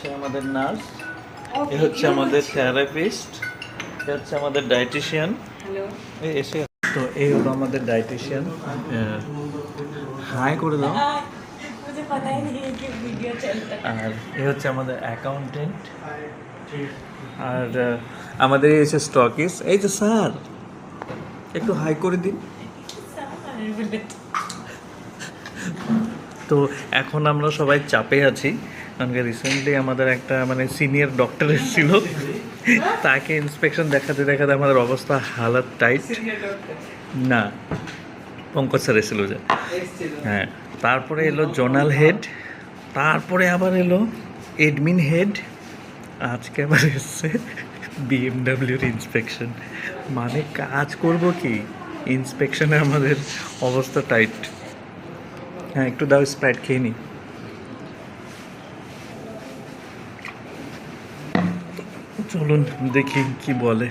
হচ্ছে আমাদের নার্স, এ হচ্ছে আমাদের থেরাপিস্ট, এ হচ্ছে আমাদের ডায়েটিশিয়ান। এসে তো এই হলো আমাদের ডায়েটিশিয়ান। হাই করে দাও। আর এ হচ্ছে আমাদের অ্যাকাউন্টেন্ট। আর আমাদের এই হচ্ছে স্টকিস। এই যে স্যার, একটু হাই করে দিন। তো এখন আমরা সবাই চাপে আছি, কারণ রিসেন্টলি আমাদের একটা মানে সিনিয়র ডক্টর এসেছিল, তাকে ইন্সপেকশন দেখাতে দেখাতে আমাদের অবস্থা হালাত টাইট। না, পঙ্কজ স্যার এসেছিল যে, হ্যাঁ। তারপরে এলো জোনাল হেড, তারপরে আবার এলো এডমিন হেড, আজকে আবার এসছে বিএমডাব্লিউর ইন্সপেকশন। মানে কাজ করব কি, ইন্সপেকশনে আমাদের অবস্থা টাইট। হ্যাঁ, একটু দাও, স্প্রাইট খেয়ে নি। চলুন দেখি কি বলে।